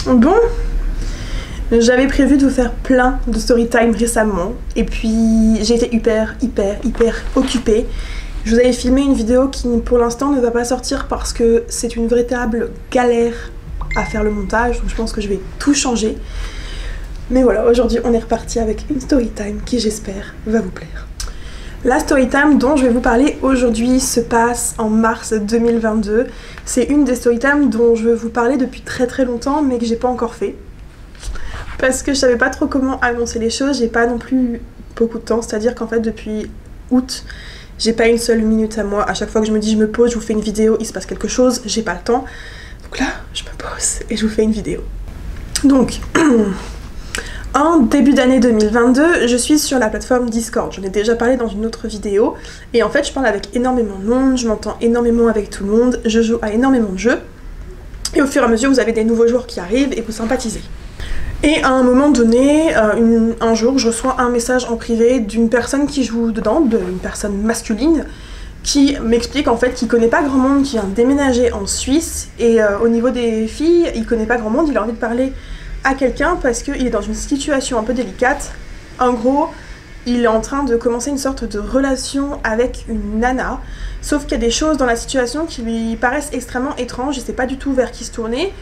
Bon, j'avais prévu de vous faire plein de story time récemment et puis j'ai été hyper occupée. Je vous avais filmé une vidéo qui pour l'instant ne va pas sortir parce que c'est une véritable galère à faire le montage, donc je pense que je vais tout changer. Mais voilà, aujourd'hui on est reparti avec une story time qui j'espère va vous plaire. La story time dont je vais vous parler aujourd'hui se passe en mars 2022. C'est une des story time dont je veux vous parler depuis très longtemps mais que j'ai pas encore fait. Parce que je savais pas trop comment annoncer les choses, j'ai pas non plus beaucoup de temps, c'est-à-dire qu'en fait depuis août, j'ai pas une seule minute à moi. À chaque fois que je me dis je me pose, je vous fais une vidéo, il se passe quelque chose, j'ai pas le temps. Donc là, je me pose et je vous fais une vidéo. Donc, en début d'année 2022, je suis sur la plateforme Discord. J'en ai déjà parlé dans une autre vidéo. Et en fait, je parle avec énormément de monde, je m'entends énormément avec tout le monde, je joue à énormément de jeux. Et au fur et à mesure, vous avez des nouveaux joueurs qui arrivent et vous sympathisez. Et à un moment donné, un jour, je reçois un message en privé d'une personne qui joue dedans, d'une personne masculine, qui m'explique en fait qu'il connaît pas grand monde, qui vient de déménager en Suisse, et au niveau des filles, il connaît pas grand monde, il a envie de parler à quelqu'un parce qu'il est dans une situation un peu délicate. En gros, il est en train de commencer une sorte de relation avec une nana, sauf qu'il y a des choses dans la situation qui lui paraissent extrêmement étranges, il sait pas du tout vers qui se tourner.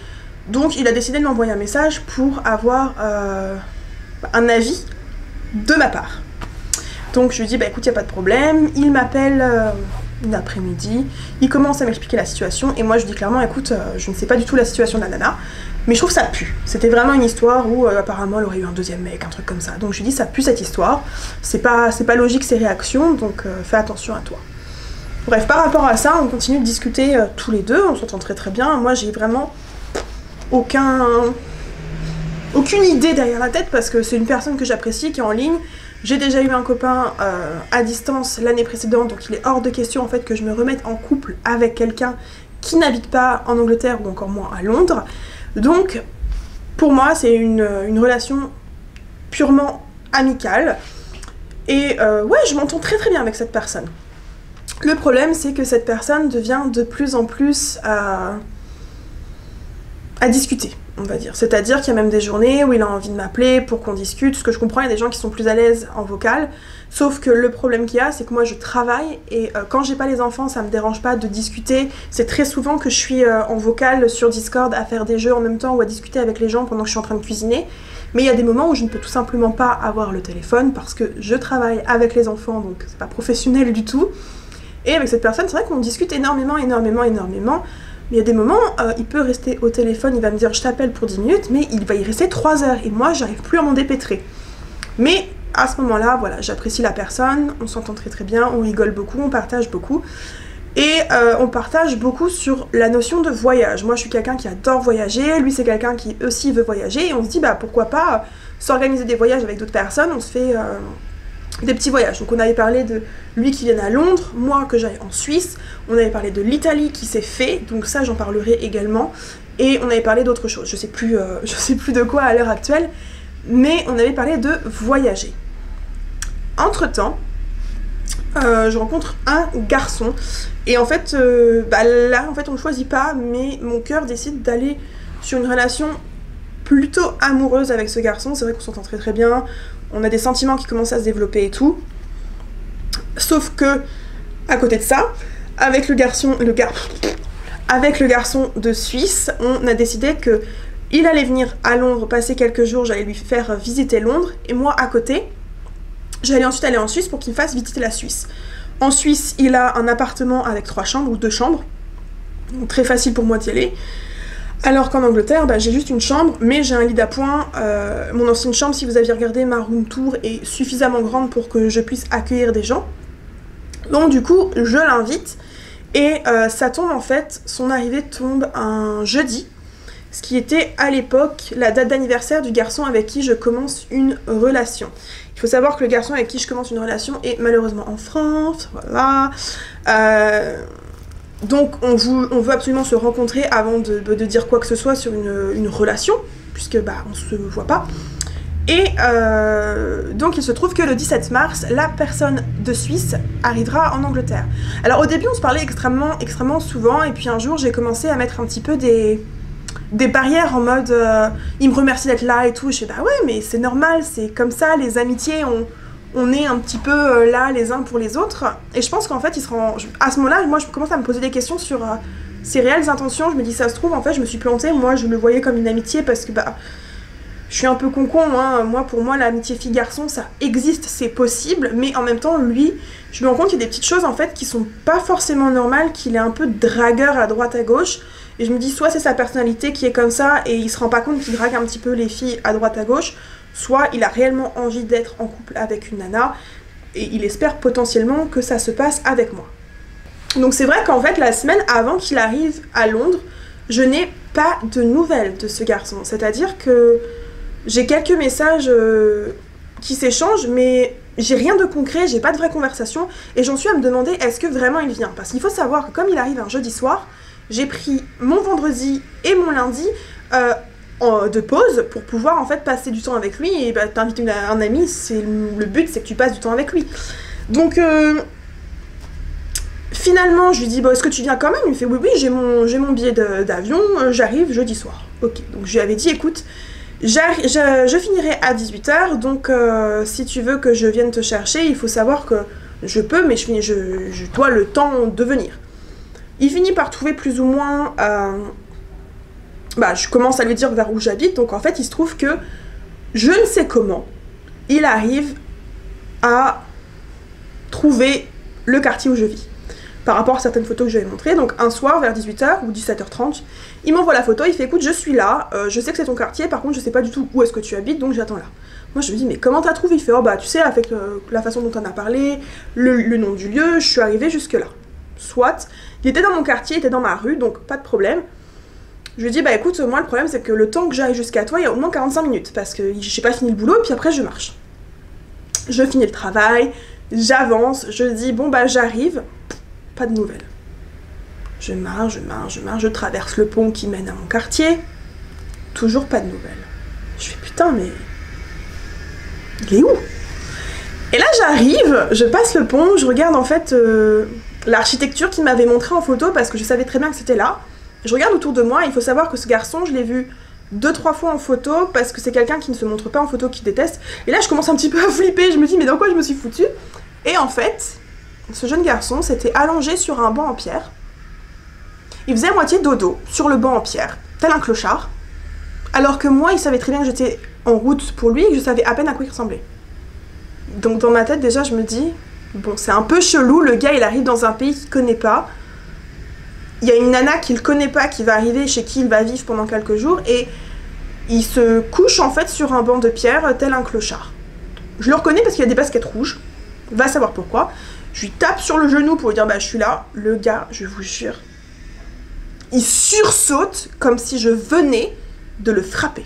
Donc il a décidé de m'envoyer un message pour avoir un avis de ma part. Donc je lui dis bah écoute, y a pas de problème, il m'appelle une après-midi, il commence à m'expliquer la situation et moi je lui dis clairement écoute, je ne sais pas du tout la situation de la nana, mais je trouve que ça pue. C'était vraiment une histoire où apparemment elle aurait eu un deuxième mec, un truc comme ça. Donc je lui dis ça pue cette histoire, c'est pas logique ces réactions, donc fais attention à toi. Bref, par rapport à ça, on continue de discuter tous les deux, on s'entend très bien. Moi j'ai vraiment aucune idée derrière la tête parce que c'est une personne que j'apprécie, qui est en ligne. J'ai déjà eu un copain à distance l'année précédente, donc il est hors de question en fait que je me remette en couple avec quelqu'un qui n'habite pas en Angleterre ou encore moins à Londres. Donc pour moi c'est une relation purement amicale et ouais, je m'entends très bien avec cette personne. Le problème c'est que cette personne devient de plus en plus à discuter, on va dire. C'est-à-dire qu'il y a même des journées où il a envie de m'appeler pour qu'on discute. Ce que je comprends, il y a des gens qui sont plus à l'aise en vocal. Sauf que le problème qu'il y a, c'est que moi je travaille et quand j'ai pas les enfants, ça me dérange pas de discuter. C'est très souvent que je suis en vocal sur Discord à faire des jeux en même temps ou à discuter avec les gens pendant que je suis en train de cuisiner. Mais il y a des moments où je ne peux tout simplement pas avoir le téléphone parce que je travaille avec les enfants, donc c'est pas professionnel du tout. Et avec cette personne, c'est vrai qu'on discute énormément. Mais il y a des moments, il peut rester au téléphone, il va me dire je t'appelle pour 10 minutes, mais il va y rester 3 heures et moi j'arrive plus à m'en dépêtrer. Mais à ce moment-là, voilà, j'apprécie la personne, on s'entend très bien, on rigole beaucoup, on partage beaucoup. Et on partage beaucoup sur la notion de voyage. Moi je suis quelqu'un qui adore voyager, lui c'est quelqu'un qui aussi veut voyager, et on se dit bah pourquoi pas s'organiser des voyages avec d'autres personnes, on se fait des petits voyages. Donc on avait parlé de lui qui vienne à Londres, moi que j'aille en Suisse, on avait parlé de l'Italie qui s'est fait, donc ça j'en parlerai également, et on avait parlé d'autre chose, je sais plus de quoi à l'heure actuelle, mais on avait parlé de voyager. Entre temps, je rencontre un garçon, et en fait, là en fait on ne choisit pas, mais mon cœur décide d'aller sur une relation plutôt amoureuse avec ce garçon. C'est vrai qu'on s'entend très bien, on a des sentiments qui commencent à se développer et tout. Sauf que, à côté de ça, avec le garçon de Suisse, on a décidé que il allait venir à Londres passer quelques jours, j'allais lui faire visiter Londres, et moi à côté, j'allais ensuite aller en Suisse pour qu'il me fasse visiter la Suisse. En Suisse, il a un appartement avec 3 chambres ou 2 chambres, donc très facile pour moi d'y aller. Alors qu'en Angleterre, j'ai juste une chambre, mais j'ai un lit d'appoint. Mon ancienne chambre, si vous aviez regardé ma room tour, est suffisamment grande pour que je puisse accueillir des gens. Donc du coup, je l'invite, et ça tombe en fait, son arrivée tombe un jeudi, ce qui était à l'époque la date d'anniversaire du garçon avec qui je commence une relation. Il faut savoir que le garçon avec qui je commence une relation est malheureusement en France, voilà. Donc on veut absolument se rencontrer avant de dire quoi que ce soit sur une relation, puisque on se voit pas. Et donc il se trouve que le 17 mars, la personne de Suisse arrivera en Angleterre. Alors au début on se parlait extrêmement souvent, et puis un jour j'ai commencé à mettre un petit peu des des barrières en mode il me remercie d'être là et tout. Je fais bah ouais, mais c'est normal, c'est comme ça, les amitiés, on est un petit peu là les uns pour les autres. Et je pense qu'en fait, à ce moment-là, moi je commence à me poser des questions sur ses réelles intentions. Je me dis, ça se trouve, en fait, je me suis plantée. Moi, je le voyais comme une amitié parce que bah. Je suis un peu con-con, hein. Pour moi, l'amitié fille-garçon, ça existe, c'est possible, mais en même temps, lui, je me rends compte qu'il y a des petites choses, en fait, qui sont pas forcément normales, qu'il est un peu dragueur à droite à gauche, et je me dis, soit c'est sa personnalité qui est comme ça, et il se rend pas compte qu'il drague un petit peu les filles à droite à gauche, soit il a réellement envie d'être en couple avec une nana, et il espère potentiellement que ça se passe avec moi. Donc c'est vrai qu'en fait, la semaine avant qu'il arrive à Londres, je n'ai pas de nouvelles de ce garçon, c'est-à-dire que j'ai quelques messages qui s'échangent, mais j'ai rien de concret, j'ai pas de vraie conversation, et j'en suis à me demander est-ce que vraiment il vient. Parce qu'il faut savoir que comme il arrive un jeudi soir, j'ai pris mon vendredi et mon lundi de pause pour pouvoir en fait passer du temps avec lui, et bah, t'invites un ami, le but c'est que tu passes du temps avec lui. Donc finalement je lui dis bah, est-ce que tu viens quand même? Il me fait oui j'ai mon billet d'avion, j'arrive jeudi soir. Ok, donc je lui avais dit écoute, je finirai à 18h, donc si tu veux que je vienne te chercher, il faut savoir que je peux, mais je dois le temps de venir. Il finit par trouver plus ou moins... je commence à lui dire vers où j'habite, donc en fait il se trouve que, je ne sais comment, il arrive à trouver le quartier où je vis. Par rapport à certaines photos que je lui ai montrées, donc un soir vers 18h ou 17h30, il m'envoie la photo, il fait écoute je suis là, je sais que c'est ton quartier, par contre je sais pas du tout où est-ce que tu habites, donc j'attends là. Moi je me dis mais comment t'as trouvé? Il fait oh bah tu sais avec la façon dont on a parlé, le nom du lieu, je suis arrivée jusque là. Soit, il était dans mon quartier, il était dans ma rue, donc pas de problème. Je lui dis bah écoute moi le problème c'est que le temps que j'arrive jusqu'à toi il y a au moins 45 minutes, parce que j'ai pas fini le boulot, puis après je marche. Je finis le travail, j'avance, je dis bon bah j'arrive. Pas de nouvelles. Je marche, je traverse le pont qui mène à mon quartier. Toujours pas de nouvelles. Je fais putain mais... il est où? Et là j'arrive, je passe le pont, je regarde en fait l'architecture qu'il m'avait montré en photo parce que je savais très bien que c'était là. Je regarde autour de moi, il faut savoir que ce garçon, je l'ai vu 2-3 fois en photo parce que c'est quelqu'un qui ne se montre pas en photo, qui déteste. Et là je commence un petit peu à flipper, je me dis mais dans quoi je me suis foutue? Et en fait... ce jeune garçon s'était allongé sur un banc en pierre. Il faisait à moitié dodo sur le banc en pierre, tel un clochard. Alors que moi, il savait très bien que j'étais en route pour lui et que je savais à peine à quoi il ressemblait. Donc dans ma tête, déjà, je me dis, bon, c'est un peu chelou, le gars, il arrive dans un pays qu'il connaît pas. Il y a une nana qu'il connaît pas qui va arriver, chez qui il va vivre pendant quelques jours, et il se couche en fait sur un banc de pierre, tel un clochard. Je le reconnais parce qu'il a des baskets rouges, va savoir pourquoi. Je lui tape sur le genou pour lui dire bah je suis là. Le gars, je vous jure, il sursaute comme si je venais de le frapper.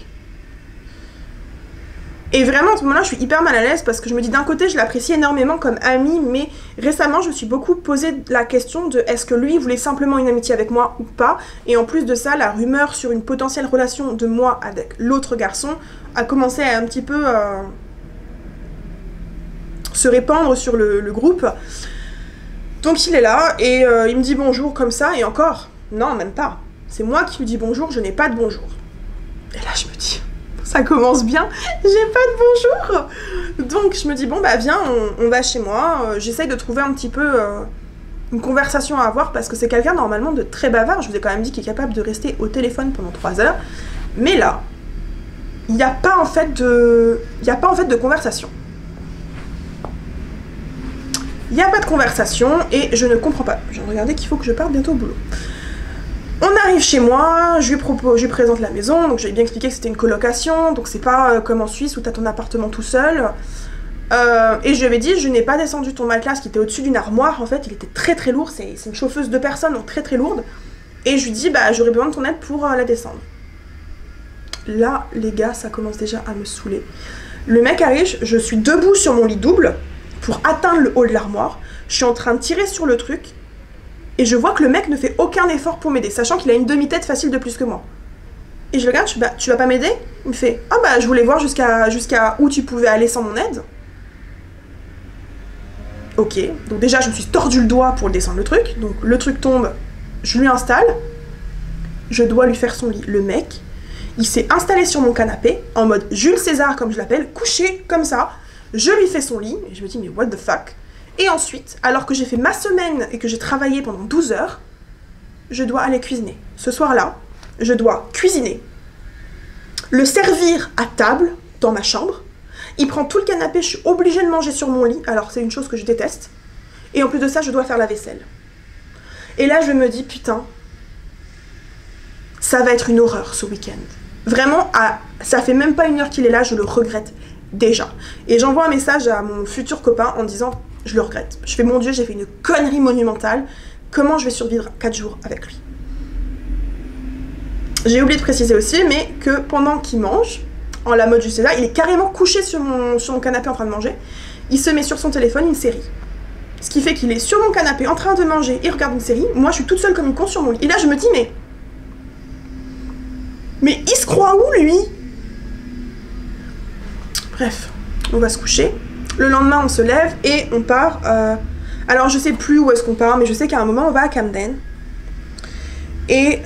Et vraiment à ce moment-là je suis hyper mal à l'aise parce que je me dis d'un côté je l'apprécie énormément comme ami, mais récemment je me suis beaucoup posé la question de est-ce que lui voulait simplement une amitié avec moi ou pas. Et en plus de ça, la rumeur sur une potentielle relation de moi avec l'autre garçon a commencé à un petit peu... se répandre sur le groupe. Donc il est là et il me dit bonjour comme ça, et encore, non même pas. C'est moi qui lui dis bonjour, je n'ai pas de bonjour. Et là je me dis, ça commence bien, j'ai pas de bonjour. Donc je me dis bon bah viens, on va chez moi, j'essaye de trouver un petit peu une conversation à avoir parce que c'est quelqu'un normalement de très bavard, je vous ai quand même dit qu'il est capable de rester au téléphone pendant 3 heures. Mais là, il n'y a pas en fait de conversation. Il n'y a pas de conversation et je ne comprends pas. Je regardais qu'il faut que je parte bientôt au boulot. On arrive chez moi, je lui présente la maison, donc j'avais bien expliqué que c'était une colocation, donc c'est pas comme en Suisse où t'as ton appartement tout seul. Et je lui avais dit, je n'ai pas descendu ton matelas qui était au-dessus d'une armoire, en fait il était très très lourd, c'est une chauffeuse 2 personnes, donc très très lourde. Et je lui dis, bah j'aurais besoin de ton aide pour la descendre. Là, les gars, ça commence déjà à me saouler. Le mec arrive, je suis debout sur mon lit double, pour atteindre le haut de l'armoire, je suis en train de tirer sur le truc, et je vois que le mec ne fait aucun effort pour m'aider, sachant qu'il a une demi-tête facile de plus que moi. Et je le regarde, je dis, bah, tu vas pas m'aider? Il me fait, ah bah je voulais voir jusqu'à où tu pouvais aller sans mon aide. Ok, donc déjà je me suis tordu le doigt pour descendre le truc, donc le truc tombe, je lui installe, je dois lui faire son lit. Le mec, il s'est installé sur mon canapé, en mode Jules César, comme je l'appelle, couché comme ça. Je lui fais son lit, et je me dis, mais what the fuck? Et ensuite, alors que j'ai fait ma semaine et que j'ai travaillé pendant 12 heures, je dois aller cuisiner. Ce soir-là, je dois cuisiner, le servir à table dans ma chambre. Il prend tout le canapé, je suis obligée de manger sur mon lit, alors c'est une chose que je déteste. Et en plus de ça, je dois faire la vaisselle. Et là, je me dis, putain, ça va être une horreur ce week-end. Vraiment, ça fait même pas 1 heure qu'il est là, je le regrette déjà. Et j'envoie un message à mon futur copain en disant, je le regrette. Je fais, mon Dieu, j'ai fait une connerie monumentale. Comment je vais survivre 4 jours avec lui? J'ai oublié de préciser aussi, mais que pendant qu'il mange, en la mode du César, il est carrément couché sur mon canapé en train de manger. Il se met sur son téléphone une série. Ce qui fait qu'il est sur mon canapé en train de manger et regarde une série. Moi, je suis toute seule comme une con sur mon lit. Et là, je me dis, mais il se croit où, lui? Bref, on va se coucher. Le lendemain, on se lève et on part. Alors, je sais plus où est-ce qu'on part, mais je sais qu'à un moment, on va à Camden. Et...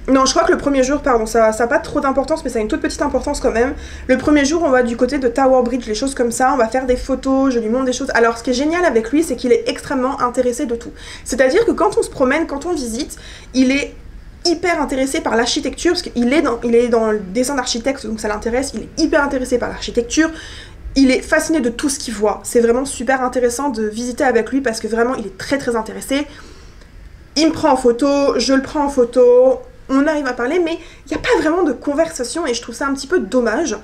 non, je crois que le premier jour, pardon, ça n'a pas trop d'importance, mais ça a une toute petite importance quand même. Le premier jour, on va du côté de Tower Bridge, les choses comme ça, on va faire des photos, je lui montre des choses. Alors, ce qui est génial avec lui, c'est qu'il est extrêmement intéressé de tout. C'est-à-dire que quand on se promène, quand on visite, il est hyper intéressé par l'architecture, parce qu'il est dans le dessin d'architecte, donc ça l'intéresse, il est hyper intéressé par l'architecture. Il est fasciné de tout ce qu'il voit. C'est vraiment super intéressant de visiter avec lui, parce que vraiment, il est très très intéressé. Il me prend en photo, je le prends en photo... On arrive à parler, mais il n'y a pas vraiment de conversation et je trouve ça un petit peu dommage.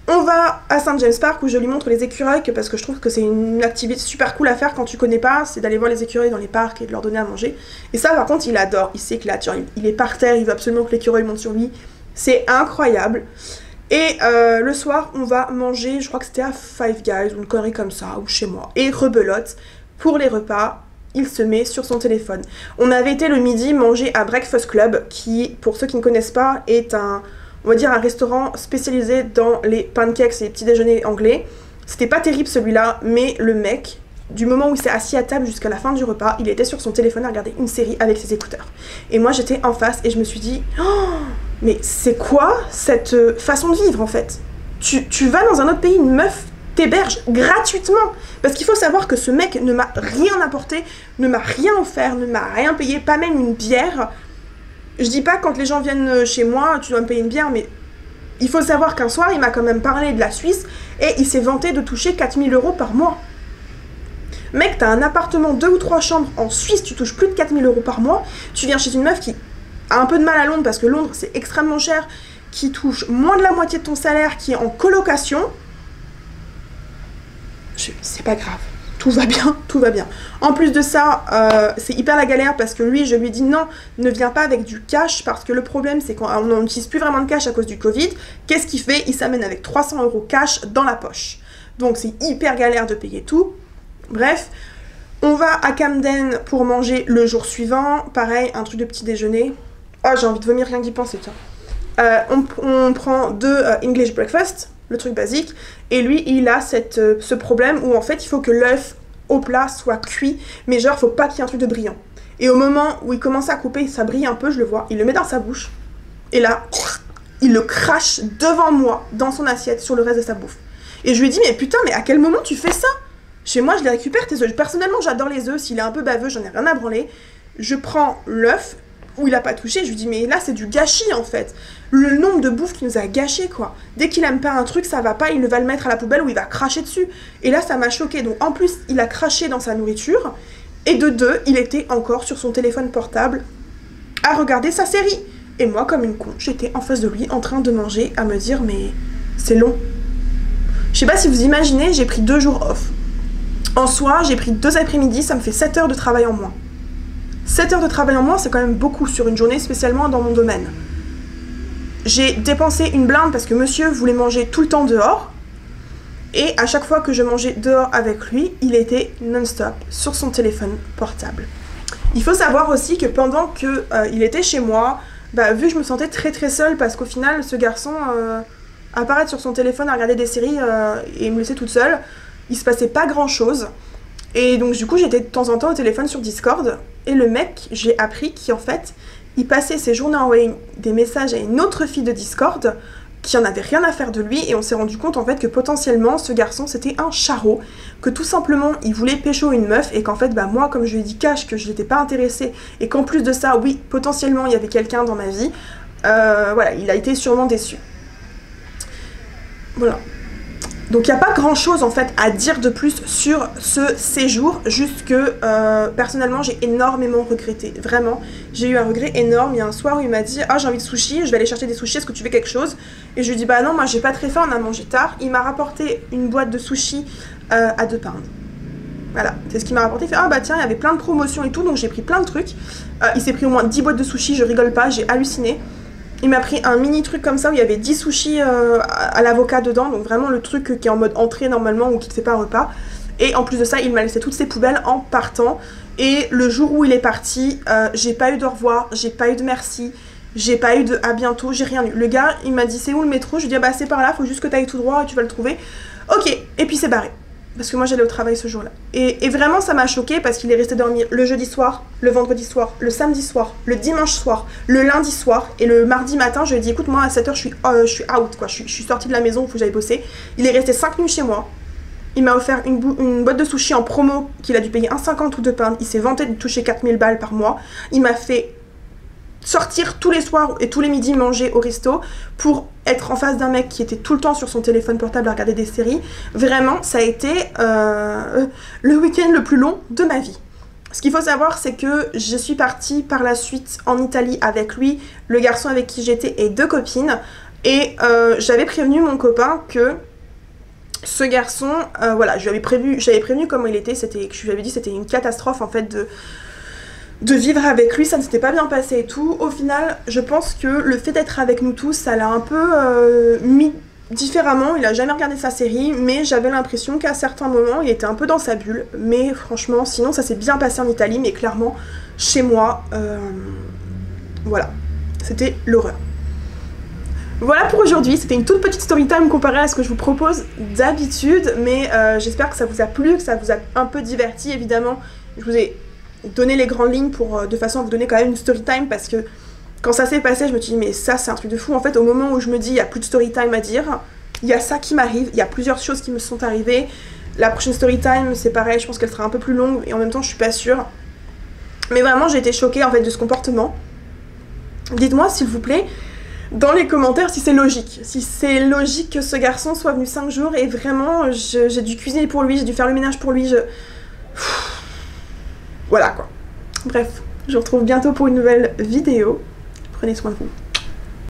On va à St. James Park où je lui montre les écureuils parce que je trouve que c'est une activité super cool à faire quand tu connais pas, c'est d'aller voir les écureuils dans les parcs et de leur donner à manger. Et ça par contre il adore, il s'éclate, genre il est par terre, il veut absolument que l'écureuil monte sur lui. C'est incroyable. Et le soir on va manger, je crois que c'était à Five Guys ou une connerie comme ça, ou chez moi. Et rebelote, pour les repas, il se met sur son téléphone. On avait été le midi manger à Breakfast Club, qui, pour ceux qui ne connaissent pas, est on va dire un restaurant spécialisé dans les pancakes et les petits déjeuners anglais. C'était pas terrible celui-là, mais le mec, du moment où il s'est assis à table jusqu'à la fin du repas, il était sur son téléphone à regarder une série avec ses écouteurs. Et moi j'étais en face et je me suis dit, oh, mais c'est quoi cette façon de vivre en fait? Tu vas dans un autre pays, une meuf t'héberge gratuitement. Parce qu'il faut savoir que ce mec ne m'a rien apporté, ne m'a rien offert, ne m'a rien payé, pas même une bière. Je dis pas quand les gens viennent chez moi, tu dois me payer une bière, mais il faut savoir qu'un soir, il m'a quand même parlé de la Suisse et il s'est vanté de toucher 4000 € par mois. Mec, t'as un appartement 2 ou 3 chambres en Suisse, tu touches plus de 4000 € par mois, tu viens chez une meuf qui a un peu de mal à Londres parce que Londres c'est extrêmement cher, qui touche moins de la moitié de ton salaire, qui est en colocation. C'est pas grave, tout va bien, tout va bien. En plus de ça, c'est hyper la galère parce que lui, je lui dis non, ne viens pas avec du cash parce que le problème c'est qu'on n'utilise plus vraiment de cash à cause du Covid. Qu'est-ce qu'il fait? Il s'amène avec 300 € cash dans la poche. Donc c'est hyper galère de payer tout. Bref, on va à Camden pour manger le jour suivant. Pareil, un truc de petit déjeuner. Oh, j'ai envie de vomir rien qu'y penser, tiens. On prend 2 English breakfast, le truc basique, et lui il a ce problème où en fait il faut que l'œuf au plat soit cuit, mais genre faut pas qu'il y ait un truc de brillant. Et au moment où il commence à couper, ça brille un peu, je le vois, il le met dans sa bouche, et là, il le crache devant moi, dans son assiette, sur le reste de sa bouffe. Et je lui dis, mais putain, mais à quel moment tu fais ça? Chez moi je les récupère tes œufs, personnellement j'adore les œufs, s'il est un peu baveux, j'en ai rien à branler. Je prends l'œuf, où il a pas touché, je lui dis mais là c'est du gâchis en fait. Le nombre de bouffe qu'il nous a gâché quoi. Dès qu'il aime pas un truc, ça va pas, il va le mettre à la poubelle ou il va cracher dessus. Et là ça m'a choquée. Donc en plus il a craché dans sa nourriture. Et de 2, il était encore sur son téléphone portable à regarder sa série. Et moi comme une con, j'étais en face de lui en train de manger à me dire mais c'est long. Je sais pas si vous imaginez, j'ai pris 2 jours off. En soi, j'ai pris 2 après-midi, ça me fait 7 heures de travail en moins. 7 heures de travail en moins, c'est quand même beaucoup sur une journée, spécialement dans mon domaine. J'ai dépensé une blinde parce que monsieur voulait manger tout le temps dehors. Et à chaque fois que je mangeais dehors avec lui, il était non-stop sur son téléphone portable. Il faut savoir aussi que pendant qu'il était chez moi, vu que je me sentais très très seule parce qu'au final, ce garçon, apparaître sur son téléphone à regarder des séries et me laisser toute seule, il se passait pas grand-chose. Et donc du coup j'étais de temps en temps au téléphone sur Discord et le mec, j'ai appris qu'en fait il passait ses journées à envoyer des messages à une autre fille de Discord qui en avait rien à faire de lui, et on s'est rendu compte en fait que potentiellement ce garçon c'était un charreau, que tout simplement il voulait pécho une meuf, et qu'en fait bah moi comme je lui ai dit cash que je n'étais pas intéressée, et qu'en plus de ça oui potentiellement il y avait quelqu'un dans ma vie, voilà, il a été sûrement déçu. Voilà. Donc il n'y a pas grand chose en fait à dire de plus sur ce séjour, juste que personnellement j'ai énormément regretté, vraiment. J'ai eu un regret énorme. Il y a un soir où il m'a dit « Ah j'ai envie de sushi, je vais aller chercher des sushis, est-ce que tu veux quelque chose ?» Et je lui ai dit « Bah non, moi j'ai pas très faim, on a mangé tard. » Il m'a rapporté une boîte de sushis à 2 pounds. Voilà, c'est ce qu'il m'a rapporté. Il fait « Ah bah tiens, il y avait plein de promotions et tout, donc j'ai pris plein de trucs. » Il s'est pris au moins 10 boîtes de sushis, je rigole pas, j'ai halluciné. Il m'a pris un mini truc comme ça où il y avait 10 sushis à l'avocat dedans, donc vraiment le truc qui est en mode entrée normalement ou qui ne fait pas repas. Et en plus de ça, il m'a laissé toutes ses poubelles en partant. Et le jour où il est parti, j'ai pas eu de au revoir, j'ai pas eu de merci, j'ai pas eu de à bientôt, j'ai rien eu. Le gars, il m'a dit c'est où le métro? Je lui ai dit ah bah c'est par là, faut juste que t'ailles tout droit et tu vas le trouver. Ok, et puis c'est barré. Parce que moi j'allais au travail ce jour-là. Et vraiment ça m'a choquée parce qu'il est resté dormir le jeudi soir, le vendredi soir, le samedi soir, le dimanche soir, le lundi soir, et le mardi matin je lui ai dit écoute moi à 7h je suis out quoi, je suis sortie de la maison, il faut que j'aille bosser. Il est resté 5 nuits chez moi, il m'a offert une boîte de sushi en promo qu'il a dû payer 1,50 ou 2 pounds, il s'est vanté de toucher 4000 balles par mois, il m'a fait sortir tous les soirs et tous les midis manger au resto pour être en face d'un mec qui était tout le temps sur son téléphone portable à regarder des séries. Vraiment, ça a été le week-end le plus long de ma vie. Ce qu'il faut savoir, c'est que je suis partie par la suite en Italie avec lui, le garçon avec qui j'étais et 2 copines. Et j'avais prévenu mon copain que ce garçon, voilà, j'avais prévenu comment il était, je lui avais dit c'était une catastrophe en fait de vivre avec lui, ça ne s'était pas bien passé et tout. Au final, je pense que le fait d'être avec nous tous, ça l'a un peu mis différemment. Il a jamais regardé sa série, mais j'avais l'impression qu'à certains moments, il était un peu dans sa bulle. Mais franchement, sinon, ça s'est bien passé en Italie, mais clairement, chez moi, voilà, c'était l'horreur. Voilà pour aujourd'hui, c'était une toute petite story time comparée à ce que je vous propose d'habitude, mais j'espère que ça vous a plu, que ça vous a un peu diverti, évidemment. Je vous ai donné les grandes lignes pour de façon à vous donner quand même une story time, parce que quand ça s'est passé, je me suis dit mais ça c'est un truc de fou. En fait, au moment où je me dis il n'y a plus de story time à dire, il y a ça qui m'arrive, il y a plusieurs choses qui me sont arrivées. La prochaine story time c'est pareil, je pense qu'elle sera un peu plus longue et en même temps je suis pas sûre. Mais vraiment j'ai été choquée en fait de ce comportement. Dites-moi s'il vous plaît dans les commentaires si c'est logique. Si c'est logique que ce garçon soit venu 5 jours et vraiment j'ai dû cuisiner pour lui, j'ai dû faire le ménage pour lui, voilà quoi. Bref, je vous retrouve bientôt pour une nouvelle vidéo. Prenez soin de vous.